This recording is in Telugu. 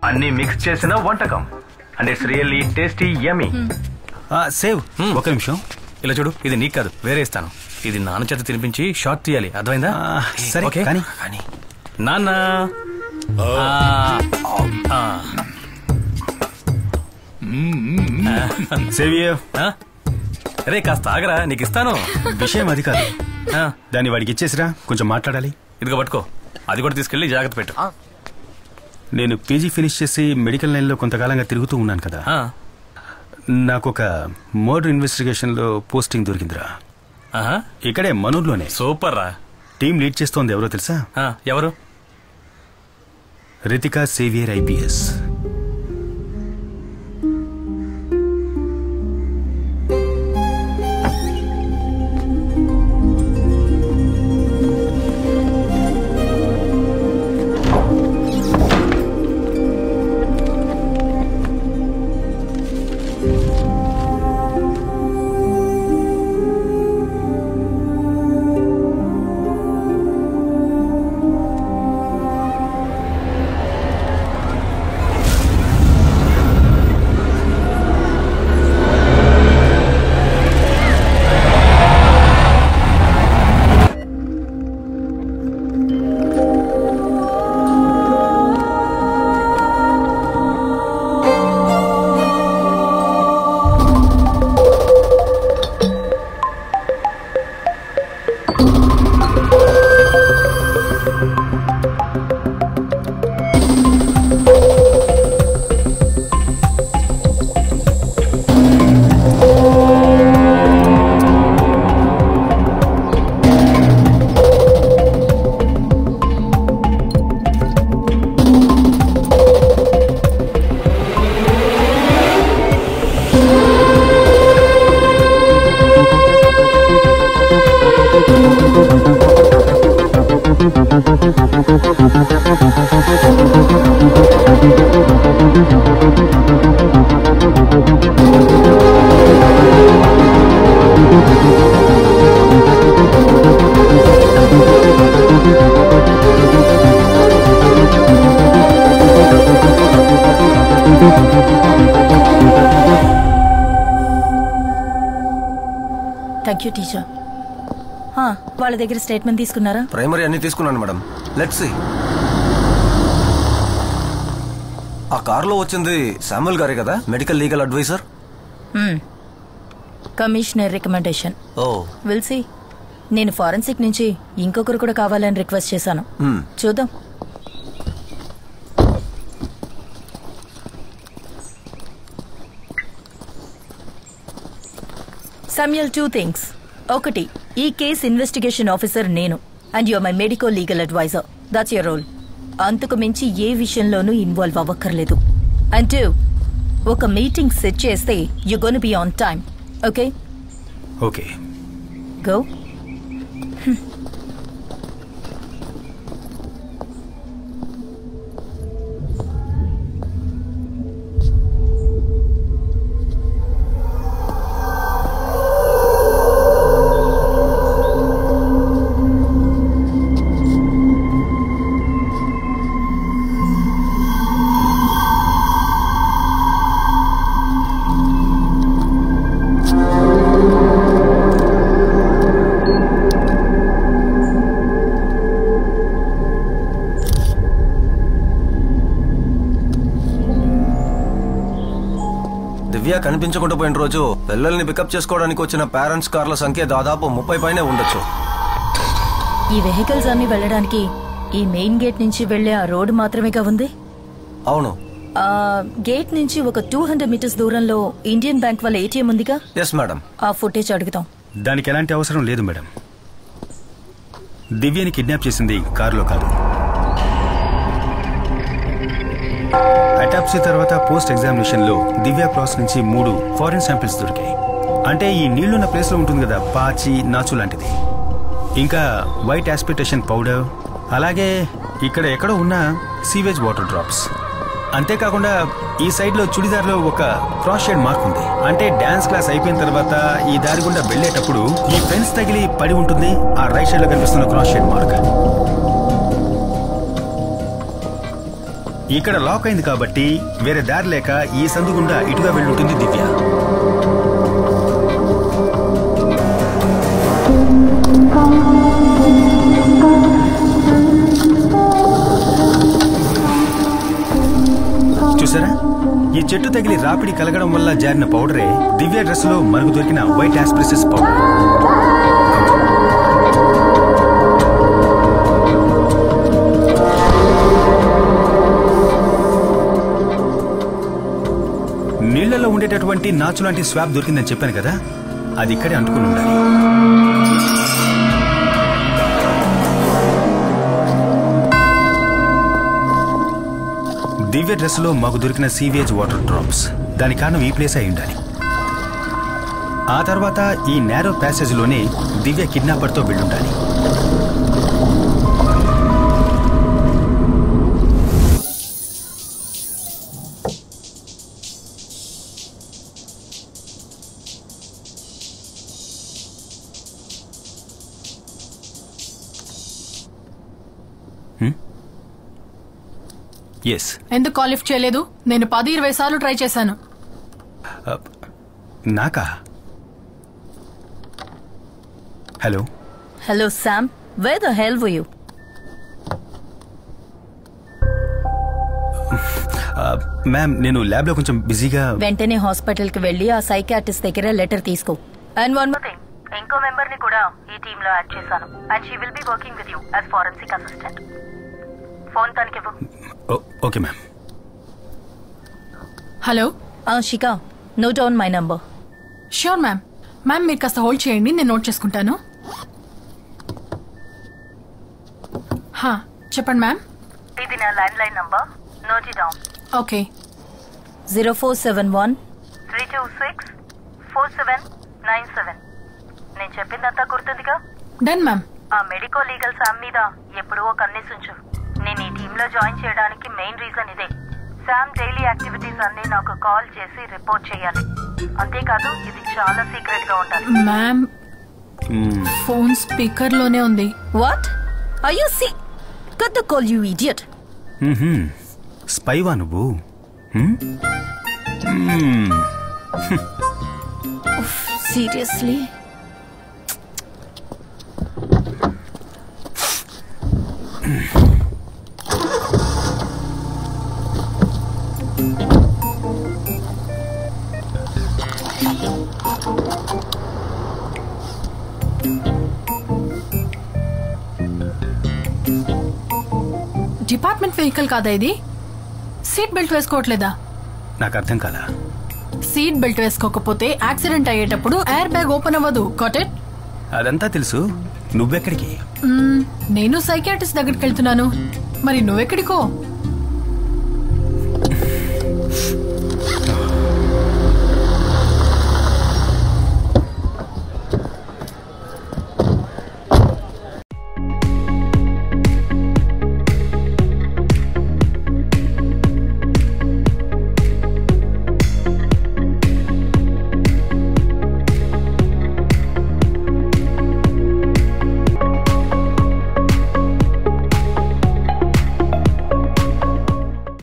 అన్ని మిక్స్ చేసిన వంటకం and it's really tasty yummy. Save ఒక నిమిషం ఇలా చూడు, ఇది నీకు కాదు, వేరే ఇస్తాను. ఇది నాన్న చేత తినిపించి షార్ట్ తీయాలి, అర్థమైందా? సరే కానీ నాన్న రే కాస్త ఆగరా, నీకు ఇస్తాను. విషయం అది కాదు, దాన్ని వాడికి ఇచ్చేసిరా, కొంచెం మాట్లాడాలి. ఇదిగో పట్టుకో, అది కూడా తీసుకెళ్ళి జాగ్రత్త పెట్టు. నేను పీజీ ఫినిష్ చేసి మెడికల్ లైన్లో కొంతకాలంగా తిరుగుతూ ఉన్నాను కదా, నాకు ఒక మర్డర్ ఇన్వెస్టిగేషన్ లో పోస్టింగ్ దొరికిందిరా. ఇక్కడే మనూర్లోనే. సూపర్ రా. టీం లీడ్ చేస్తోంది ఎవరో తెలుసా? ఎవరు? Ritika saviour IPS. Thank you teacher. వాళ్ళ దగ్గర స్టేట్మెంట్ తీసుకున్నారా? ప్రైమరీ అన్ని తీసుకున్నాను మేడం. Let's see. ఆ కారులో వచ్చింది శామ్యుల్ గారే కదా, medical legal adviser? Commissioner recommendation. Will see. నేను ఫారెన్సిక్ నుంచి ఇంకొకరు కూడా కావాలని రిక్వెస్ట్ చేశాను. చూద్దాం. Samuel, 2 things. ఒకటి, ఈ కేస్ ఇన్వెస్టిగేషన్ ఆఫీసర్ నేను and you're my medico legal adviser. That's your role. అంతకు మించి ఏ విషయంలోనూ ఇన్వాల్వ్ అవ్వక్కర్లేదు. అండ్ 2, ఒక మీటింగ్ సెట్ చేస్తే you gonna be on time. Okay? Okay. Go. Divya కనిపించకుండా పోయిన రోజు పిల్లల్ని పికప్ చేసుకోవడానికి వచ్చిన పేరెంట్స్ కార్ల సంఖ్య దాదాపు 30 పైనే ఉండొచ్చు. ఈ వెహికల్స్ అన్ని వెళ్ళడానికి ఈ మెయిన్ గేట్ నుంచి వెళ్లే ఆ రోడ్డు మాత్రమేగా ఉంది? అవును. గేట్ నుంచి ఒక 200 మీటర్స్ దూరంలో ఇండియన్ బ్యాంక్ వాళ్ళ ATM ఉందిగా? Yes madam. ఆ ఫుటేజ్ అడుగుతాం. దానికి ఎలాంటి అవసరం లేదు మేడం. దివ్యని కిడ్నాప్ చేసింది కారులో కాదు. అటాప్సీ తర్వాత పోస్ట్ ఎగ్జామినేషన్ లో దివ్య క్రాస్ నుంచి 3 ఫారిన్ శాంపిల్స్ దొరికాయి. అంటే ఈ నీళ్లున్న ప్లేస్ లో ఉంటుంది కదా, పాచి, నాచు లాంటిది. ఇంకా వైట్ ఆస్పిటేషన్ పౌడర్, అలాగే ఇక్కడ ఎక్కడో ఉన్న సీవేజ్ వాటర్ డ్రాప్స్. అంతేకాకుండా ఈ సైడ్ లో చుడిదార్లో ఒక క్రాస్ షేడ్ మార్క్ ఉంది. అంటే డాన్స్ క్లాస్ అయిపోయిన తర్వాత ఈ దారి గుండా వెళ్లేటప్పుడు ఈ ఫెన్స్ తగిలి పడి ఉంటుంది. ఆ రైట్ సైడ్ లో కనిపిస్తున్న క్రాస్ షేడ్ మార్క్. ఇక్కడ లాక్ అయింది కాబట్టి వేరే దారి లేక ఈ సందు గుండా ఇటుగా వెళ్ళుంటుంది దివ్య. చూసారా, ఈ చెట్టు తగిలి రాపిడి కలగడం వల్ల జారిన పౌడరే దివ్య డ్రెస్ లో మనకు దొరికిన వైట్ ఆస్ప్రిసస్ పౌడర్. నీళ్లలో ఉండేటటువంటి నాచు లాంటి స్వాబ్ దొరికిందని చెప్పాను కదా, అది ఇక్కడే అంటుకుని ఉండాలి. దివ్య డ్రెస్ లో మాకు దొరికిన సీవేజ్ వాటర్ డ్రాప్స్, దాని కారణం ఈ ప్లేస్ అయి ఉండాలి. ఆ తర్వాత ఈ నేరో ప్యాసేజ్ లోనే దివ్య కిడ్నాపర్ తో వెళ్ళుండాలి. ఎందుకు కాల్ లిఫ్ట్ చేయలేదు? నేను 10-20 సార్లు ట్రై చేశాను. నాకా? Hello hello Sam, wear the hell were you? Ma'am, నేను ల్యాబ్ లో కొంచెం బిజీగా. వెంటనే హాస్పిటల్ కి వెళ్ళి ఆ సైకాట్రిస్ట్ దగ్గర లెటర్ తీసుకో. అండ్ వన్ మోర్ థింగ్, ఇంకో మెంబర్ ని కూడా ఈ టీమ్ లో యాడ్ చేశాను. And she will be working with you as forensic assistant. Phone తనకివ్వు. Okay ma'am. Hello Shikha, note down my number. Sure ma'am. Ma'am, మీరు కాస్త హోల్డ్ చేయండి, నేను నోట్ చేసుకుంటాను. చెప్పండి మ్యామ్. ఇది నా landline number, note it down. Okay. 0471 326 4797. నేను చెప్పిందంతా గుర్తుందిగా? Done ma'am. ఆ మెడికో లీగల్ శామ్ మీద ఎప్పుడూ ఒక కన్నేసుంచు. నేను ఈ టీమ్ లో జాయిన్ చేయడానికి మెయిన్ రీజన్ ఇదే. శామ్ డైలీ యాక్టివిటీస్ అన్ని నాకు కాల్ చేసి రిపోర్ట్ చేయాలి. అంతేకాదు, ఇది చాలా సీక్రెట్ గా ఉండాలి. మ్యామ్, ఫోన్ స్పీకర్ లోనే ఉంది. What are you see? Cut the call, you idiot. స్పైవా నువ్వు? సీరియస్లీ? డిపార్ట్మెంట్ వెహికల్ కాదా ఇది? సీట్ బెల్ట్ వేసుకోవట్లేదా? నాకు అర్థం కాలా. సీట్ బెల్ట్ వేసుకోకపోతే యాక్సిడెంట్ అయ్యేటప్పుడు ఎయిర్ బ్యాగ్ ఓపెన్ అవ్వదు. Got it? అదంతా తెలుసు. నువ్వెక్కడికి? నేను సైకియాట్రిస్ట్ దగ్గరికి వెళ్తున్నాను. మరి నువ్వెక్కడికో?